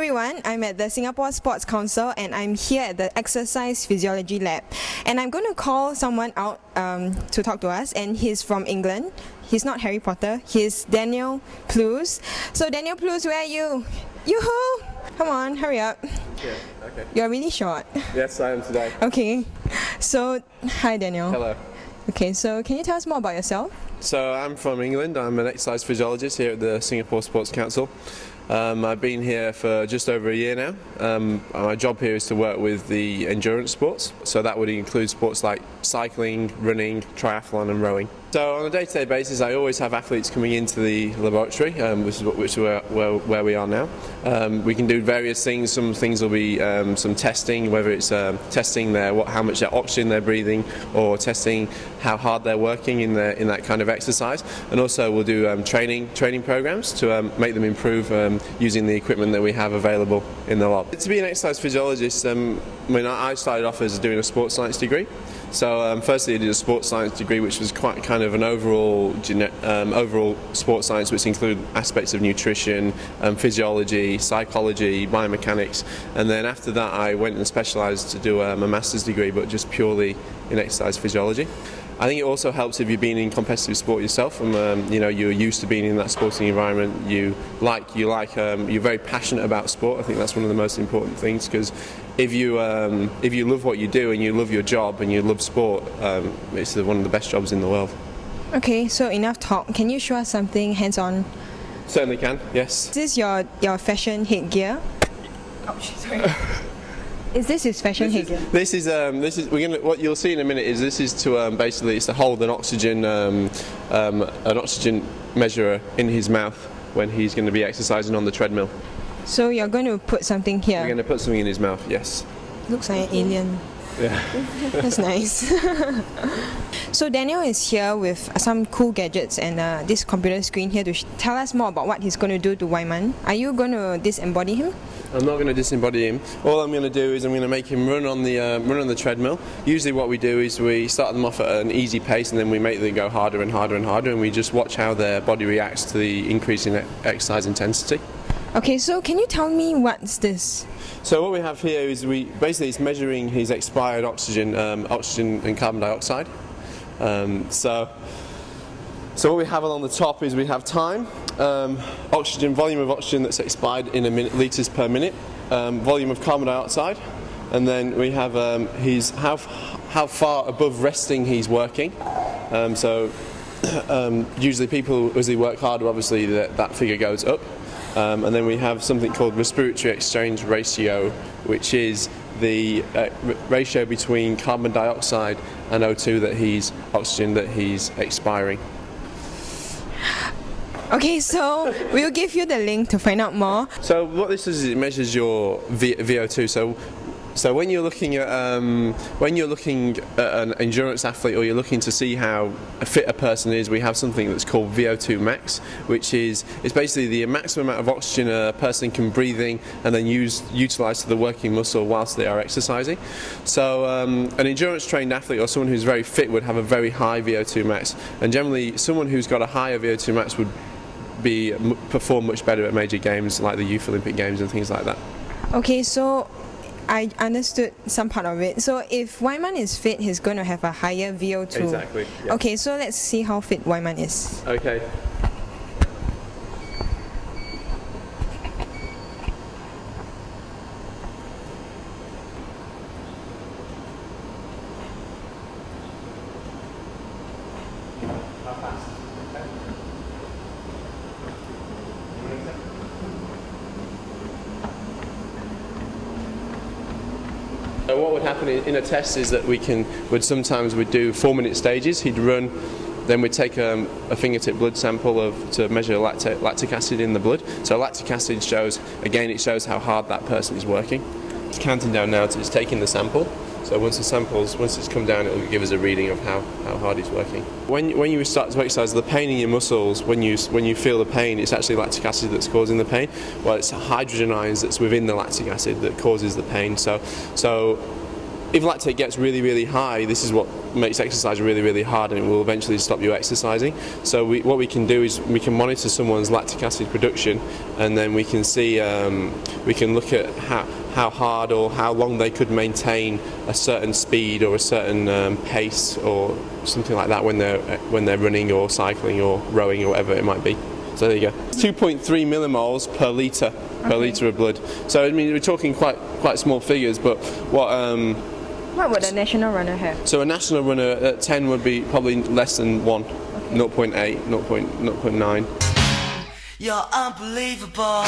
everyone, I'm at the Singapore Sports Council and I'm here at the Exercise Physiology Lab. And I'm going to call someone out to talk to us, and he's from England. He's not Harry Potter, he's Daniel Plews. So Daniel Plews, where are you? Yoo-hoo! Come on, hurry up. Yeah, okay. You're really short. Yes, I am today. Okay, so hi Daniel. Hello. Okay, so can you tell us more about yourself? So I'm from England. I'm an exercise physiologist here at the Singapore Sports Council. I've been here for just over a year now. My job here is to work with the endurance sports, so that would include sports like cycling, running, triathlon and rowing. So on a day-to-day basis I always have athletes coming into the laboratory, which is where we are now. We can do various things. Some things will be some testing, whether it's testing how much oxygen they're breathing, or testing how hard they're working in that kind of exercise. And also we'll do training programs to make them improve using the equipment that we have available in the lab. To be an exercise physiologist, I started off as doing a sports science degree. So firstly I did a sports science degree, which was quite kind of an overall sports science, which included aspects of nutrition, physiology, psychology, biomechanics, and then after that I went and specialised to do a master's degree, but just purely in exercise physiology. I think it also helps if you've been in competitive sport yourself, and you're used to being in that sporting environment. You're very passionate about sport. I think that's one of the most important things, because if you love what you do and you love your job and you love sport, it's one of the best jobs in the world. Okay, so enough talk. Can you show us something hands-on? Certainly can. Yes. Is this your fashion headgear? Ouch, sorry. Is this his fashion headgear? What you'll see in a minute is this is to basically it's to hold an oxygen measurer in his mouth when he's going to be exercising on the treadmill. So you're going to put something here? We're going to put something in his mouth, yes. Looks like an alien. Yeah. That's nice. So Daniel is here with some cool gadgets and this computer screen here to tell us more about what he's going to do to Wyman. Are you going to disembody him? I'm not going to disembody him. All I'm going to do is I'm going to make him run on the treadmill. Usually what we do is we start them off at an easy pace and then we make them go harder and harder and harder, and we just watch how their body reacts to the increase in exercise intensity. Okay, so can you tell me what's this? So what we have here is it's measuring his expired oxygen and carbon dioxide. So what we have along the top is we have time, volume of oxygen that's expired in a minute, litres per minute, volume of carbon dioxide, and then we have how far above resting he's working. Usually people, as they work harder, obviously that figure goes up. And then we have something called respiratory exchange ratio, which is the ratio between carbon dioxide and O2 oxygen that he's expiring. Okay, so we'll give you the link to find out more. So what this is it measures your VO2. So when you're looking at an endurance athlete, or you're looking to see how fit a person is, we have something that's called VO2 max, which is basically the maximum amount of oxygen a person can breathe in and then utilise to the working muscle whilst they are exercising. So an endurance trained athlete or someone who's very fit would have a very high VO2 max, and generally someone who's got a higher VO2 max would perform much better at major games like the Youth Olympic Games and things like that. Okay, so I understood some part of it. So if Wyman is fit, he's going to have a higher VO2. Exactly. Yeah. Okay, so let's see how fit Wyman is. Okay. How fast? So what would happen in a test is that we'd sometimes do 4-minute stages. He'd run, then we'd take a fingertip blood sample to measure lactic acid in the blood. So lactic acid shows how hard that person is working. It's counting down now to it's taking the sample. So once it's come down, it will give us a reading of how hard he's working. When you start to exercise, the pain in your muscles, when you feel the pain, it's actually lactic acid that's causing the pain. Well, it's hydrogen ions that's within the lactic acid that causes the pain. So if lactate gets really, really high, this is what makes exercise really, really hard, and it will eventually stop you exercising. So what we can do is we can monitor someone's lactic acid production, and then we can see, we can look at how hard or how long they could maintain a certain speed or a certain pace or something like that when they're running or cycling or rowing or whatever it might be. So there you go. It's 2.3 millimoles per litre of blood. So I mean we're talking quite small figures, but what would a national runner have? So a national runner at 10 would be probably less than 1, 0.8, 0.9. You're unbelievable.